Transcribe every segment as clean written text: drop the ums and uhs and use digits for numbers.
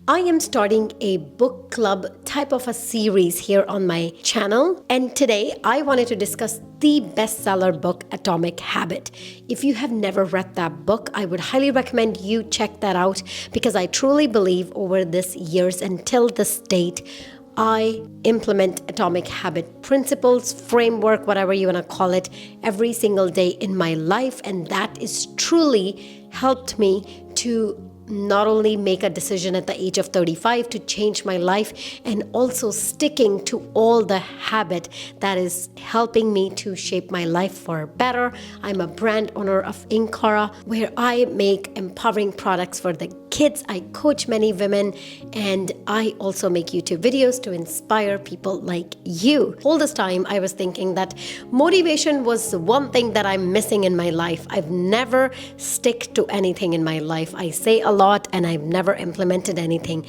I am starting a book club type of a series here on my channel. And today I wanted to discuss the bestseller book, Atomic Habit. If you have never read that book, I would highly recommend you check that out because I truly believe over this years until this date, I implement Atomic Habit principles, framework, whatever you want to call it, every single day in my life. And that is truly helped me to not only make a decision at the age of 35 to change my life and also sticking to all the habit that is helping me to shape my life for better. I'm a brand owner of Ankita, where I make empowering products for the kids. I coach many women and I also make YouTube videos to inspire people like you. All this time I was thinking that motivation was one thing that I'm missing in my life. I've never stick to anything in my life. I say a lot and I've never implemented anything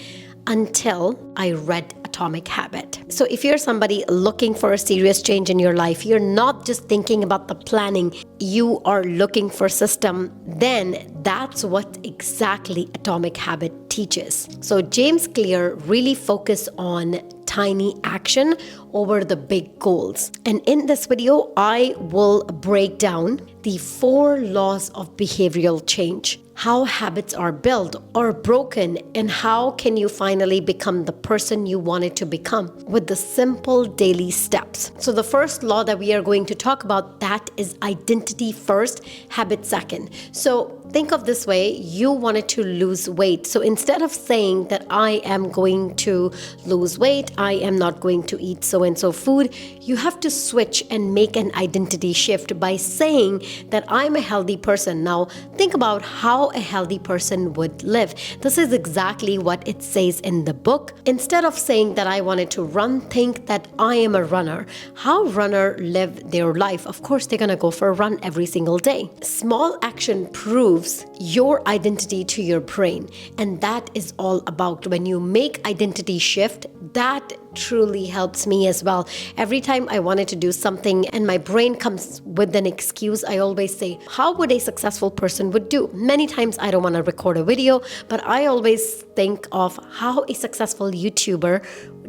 until I read Atomic Habit. So if you're somebody looking for a serious change in your life, you're not just thinking about the planning, you are looking for system, then that's what exactly Atomic Habit teaches. So James Clear really focus on tiny action over the big goals. And in this video, I will break down the 4 laws of behavioral change, how habits are built or broken, and how can you finally become the person you wanted to become with the simple daily steps. So the first law that we are going to talk about, that is identity first, habit second. So think of this way, you wanted to lose weight. So instead of saying that I am going to lose weight, I am not going to eat so-and-so food, you have to switch and make an identity shift by saying that I'm a healthy person. Now think about how a healthy person would live. This is exactly what it says in the book. Instead of saying that I wanted to run, think that I am a runner. How runner live their life? Of course, they're gonna go for a run every single day. Small action proves your identity to your brain. And that is all about when you make identity shift, that truly helps me as well. Every time I wanted to do something and my brain comes with an excuse, I always say, how would a successful person would do? Many times I don't want to record a video, but I always think of how a successful YouTuber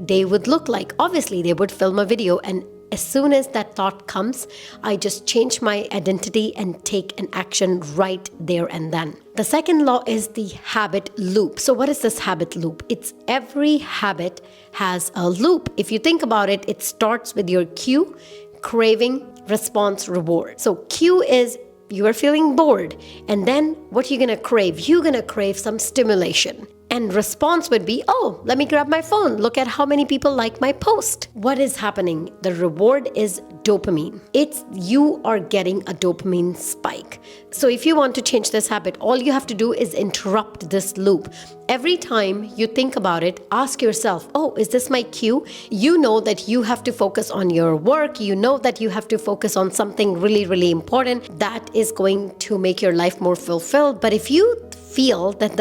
they would look like. Obviously, they would film a video, and as soon as that thought comes, I just change my identity and take an action right there and then. The second law is the habit loop. So what is this habit loop? It's every habit has a loop. If you think about it, it starts with your cue, craving, response, reward. So cue is you are feeling bored. And then what you're going to crave? You're going to crave some stimulation. And response would be, oh, let me grab my phone. Look at how many people like my post. What is happening? The reward is dopamine. It's you are getting a dopamine spike. So if you want to change this habit, all you have to do is interrupt this loop. Every time you think about it, ask yourself, oh, is this my cue? You know that you have to focus on your work. You know that you have to focus on something really, really important that is going to make your life more fulfilled. But if you feel that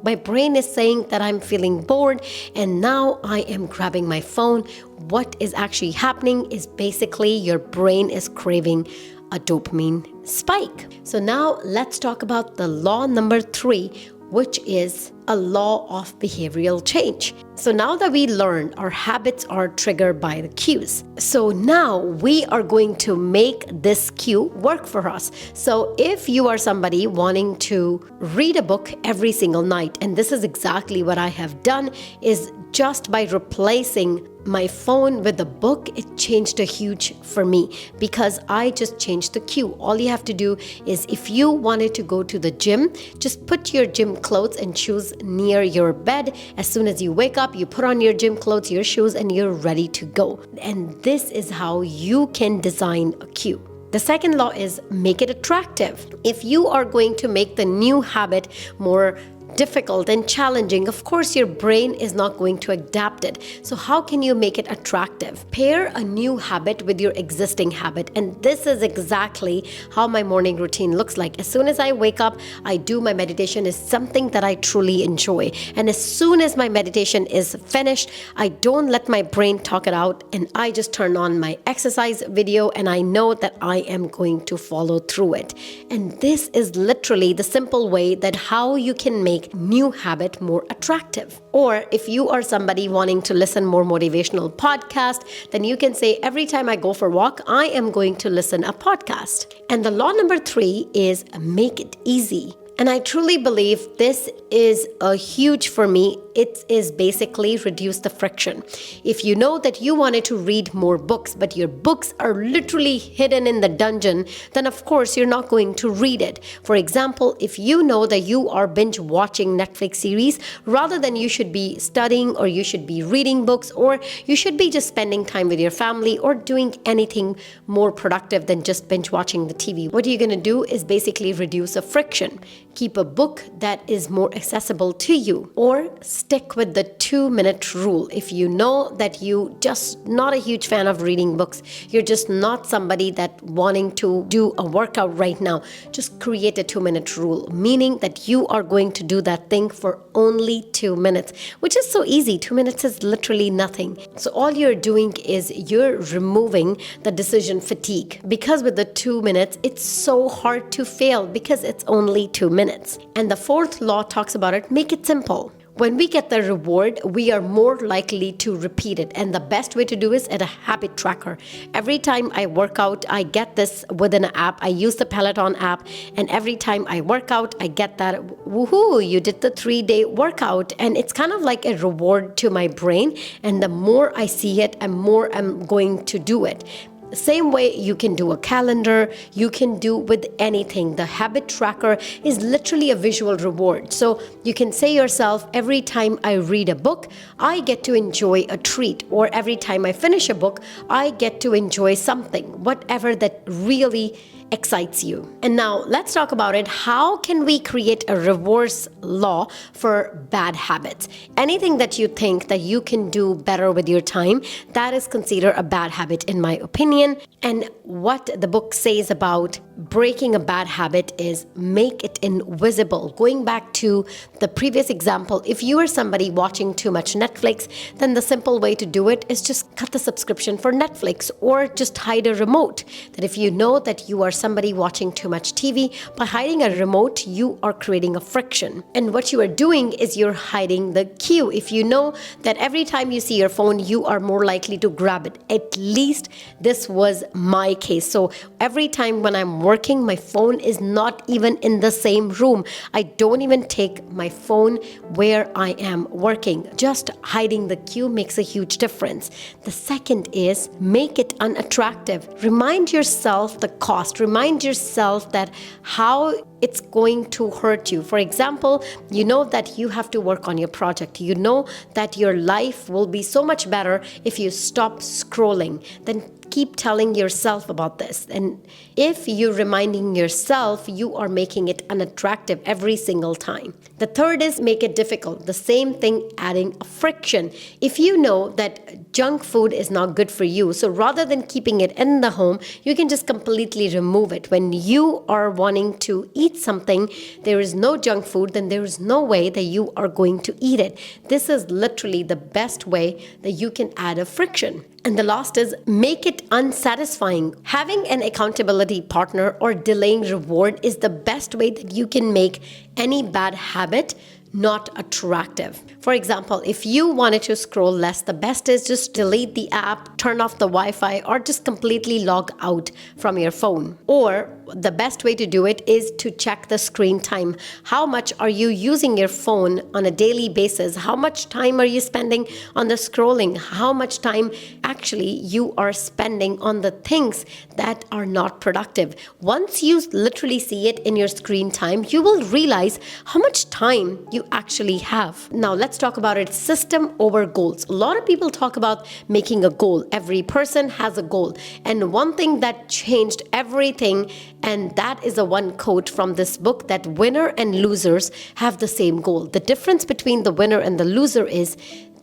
my brain is saying that I'm feeling bored and now I am grabbing my phone, what is actually happening is basically your brain is craving a dopamine spike. So now let's talk about the law number 3, which is a law of behavioral change. So now that we learned our habits are triggered by the cues, so now we are going to make this cue work for us. So if you are somebody wanting to read a book every single night, and this is exactly what I have done, is just by replacing my phone with the book, it changed a huge for me because I just changed the cue. All you have to do is if you wanted to go to the gym, just put your gym clothes and shoes near your bed. As soon as you wake up, you put on your gym clothes, your shoes, and you're ready to go. And this is how you can design a cue. The second law is make it attractive. If you are going to make the new habit more difficult and challenging, of course your brain is not going to adapt it. So how can you make it attractive? Pair a new habit with your existing habit. And this is exactly how my morning routine looks like. As soon as I wake up, I do my meditation. Is something that I truly enjoy. And as soon as my meditation is finished, I don't let my brain talk it out and I just turn on my exercise video and I know that I am going to follow through it. And this is literally the simple way that how you can make make new habit more attractive. Or if you are somebody wanting to listen more motivational podcast, then you can say every time I go for a walk, I am going to listen a podcast. And the law number 3 is make it easy. And I truly believe this is a huge for me. It is basically reduce the friction. If you know that you wanted to read more books, but your books are literally hidden in the dungeon, then of course you're not going to read it. For example, if you know that you are binge watching Netflix series, rather than you should be studying or you should be reading books or you should be just spending time with your family or doing anything more productive than just binge watching the TV, what you're going to do is basically reduce the friction. Keep a book that is more accessible to you, or stick with the 2-minute rule. If you know that you just not a huge fan of reading books, you're just not somebody that wanting to do a workout right now, just create a 2-minute rule, meaning that you are going to do that thing for only 2 minutes, which is so easy. 2 minutes is literally nothing. So all you're doing is you're removing the decision fatigue, because with the 2 minutes, it's so hard to fail because it's only 2 minutes. And the 4th law talks about it, make it simple. When we get the reward, we are more likely to repeat it. And the best way to do is at a habit tracker. Every time I work out, I get this within an app. I use the Peloton app. And every time I work out, I get that, woohoo, you did the 3-day workout. And it's kind of like a reward to my brain. And the more I see it, the more I'm going to do it. The same way you can do a calendar, you can do with anything. The habit tracker is literally a visual reward. So you can say yourself, every time I read a book, I get to enjoy a treat. Or every time I finish a book, I get to enjoy something, whatever that really excites you. And now let's talk about it. How can we create a reverse law for bad habits? Anything that you think that you can do better with your time, that is considered a bad habit in my opinion. And what the book says about breaking a bad habit is make it invisible. Going back to the previous example, if you are somebody watching too much Netflix, then the simple way to do it is just cut the subscription for Netflix or just hide a remote. That if you know that you are somebody watching too much TV, by hiding a remote, you are creating a friction. And what you are doing is you're hiding the cue. If you know that every time you see your phone, you are more likely to grab it. At least this was my case. So every time when I'm working, my phone is not even in the same room. I don't even take my phone where I am working. Just hiding the cue makes a huge difference. The second is make it unattractive. Remind yourself the cost. Remind yourself that how it's going to hurt you. For example, you know that you have to work on your project. You know that your life will be so much better if you stop scrolling. Then keep telling yourself about this. And if you're reminding yourself, you are making it unattractive every single time. The third is make it difficult. The same thing, adding a friction. If you know that junk food is not good for you, so rather than keeping it in the home, you can just completely remove it. When you are wanting to eat something, there is no junk food, then there is no way that you are going to eat it. This is literally the best way that you can add a friction. And the last is make it unsatisfying. Having an accountability partner or delaying reward is the best way that you can make any bad habit not attractive. For example, if you wanted to scroll less, the best is just delete the app, turn off the Wi-Fi, or just completely log out from your phone. Or the best way to do it is to check the screen time. How much are you using your phone on a daily basis? How much time are you spending on the scrolling? How much time actually you are spending on the things that are not productive? Once you literally see it in your screen time, you will realize how much time you actually have. Now let's talk about it, system over goals. A lot of people talk about making a goal. Every person has a goal. And one thing that changed everything, and that is a one quote from this book, that winner and losers have the same goal. The difference between the winner and the loser is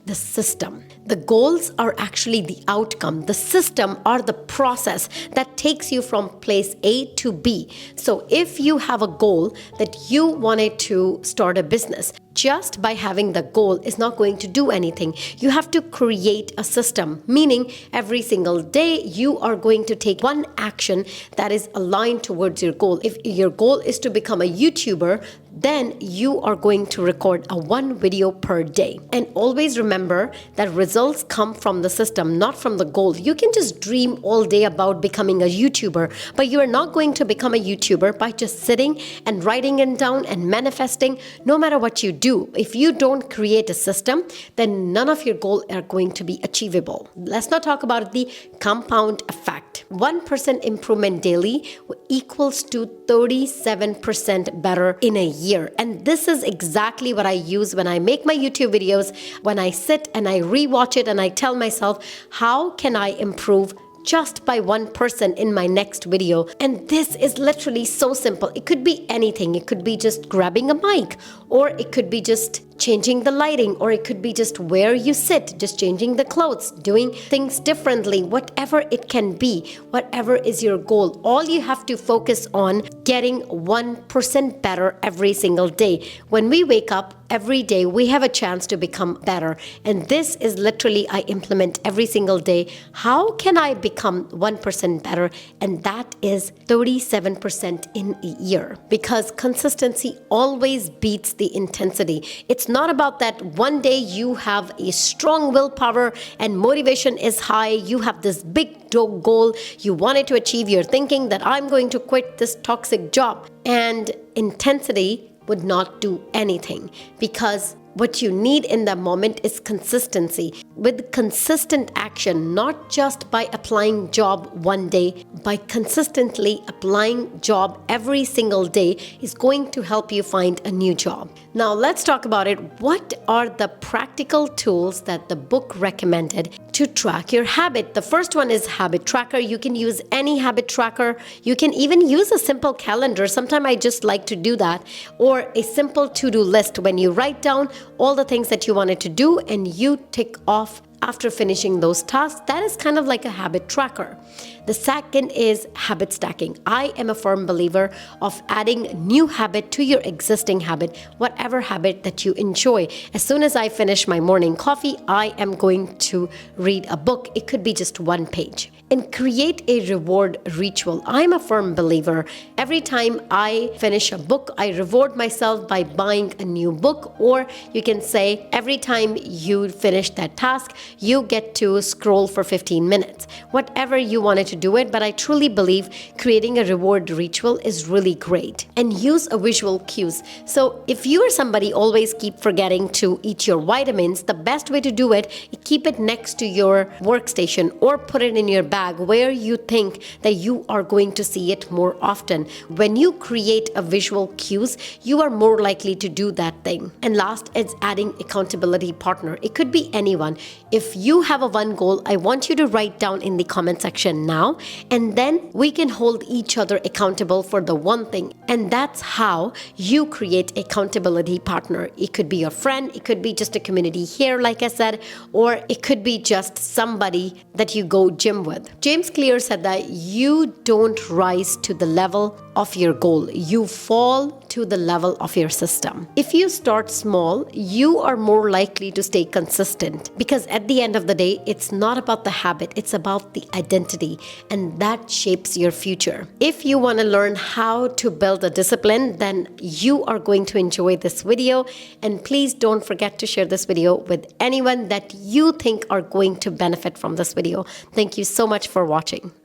the system. The goals are actually the outcome. The system are the process that takes you from place A to B. So if you have a goal that you wanted to start a business, just by having the goal is not going to do anything. You have to create a system, meaning every single day you are going to take one action that is aligned towards your goal. If your goal is to become a YouTuber, then you are going to record a 1 video per day. And always remember that results come from the system, not from the goal. You can just dream all day about becoming a YouTuber, but you are not going to become a YouTuber by just sitting and writing it down and manifesting. No matter what you do, if you don't create a system, then none of your goals are going to be achievable. Let's not talk about the compound effect. 1% improvement daily equals to 37% better in a year. And this is exactly what I use when I make my YouTube videos, when I sit and I rewatch it and I tell myself, how can I improve just by 1% in my next video? And this is literally so simple. It could be anything. It could be just grabbing a mic, or it could be just changing the lighting, or it could be just where you sit, just changing the clothes, doing things differently, whatever it can be, whatever is your goal. All you have to focus on getting 1% better every single day. When we wake up every day, we have a chance to become better. And this is literally, I implement every single day. How can I become 1% better? And that is 37% in a year, because consistency always beats the intensity. It's not about that one day you have a strong willpower and motivation is high, you have this big goal you wanted to achieve, you're thinking that I'm going to quit this toxic job, and intensity would not do anything, because what you need in that moment is consistency. With consistent action, not just by applying job one day, by consistently applying job every single day is going to help you find a new job. Now let's talk about it. What are the practical tools that the book recommended to track your habit? The first one is habit tracker. You can use any habit tracker. You can even use a simple calendar. Sometimes I just like to do that. Or a simple to-do list when you write down all the things that you wanted to do and you tick off after finishing those tasks. That is kind of like a habit tracker. The second is habit stacking. I am a firm believer of adding new habit to your existing habit, whatever habit that you enjoy. As soon as I finish my morning coffee, I am going to read a book. It could be just 1 page. And create a reward ritual. I'm a firm believer. Every time I finish a book, I reward myself by buying a new book. Or you can say every time you finish that task, you get to scroll for 15 minutes. Whatever you wanted to do it, but I truly believe creating a reward ritual is really great. And use a visual cues. So if you are somebody always keep forgetting to eat your vitamins, the best way to do it is keep it next to your workstation or put it in your bag where you think that you are going to see it more often. When you create a visual cues, you are more likely to do that thing. And last is adding accountability partner. It could be anyone. If you have a one goal, I want you to write down in the comment section now, and then we can hold each other accountable for the one thing. And that's how you create accountability partner. It could be your friend, it could be just a community here, like I said, or it could be just somebody that you go gym with. James Clear said that you don't rise to the level of your goal, you fall to the level of your system. If you start small, you are more likely to stay consistent, because at the end of the day, it's not about the habit, it's about the identity, and that shapes your future. If you want to learn how to build a discipline, then you are going to enjoy this video, and please don't forget to share this video with anyone that you think are going to benefit from this video. Thank you so much for watching.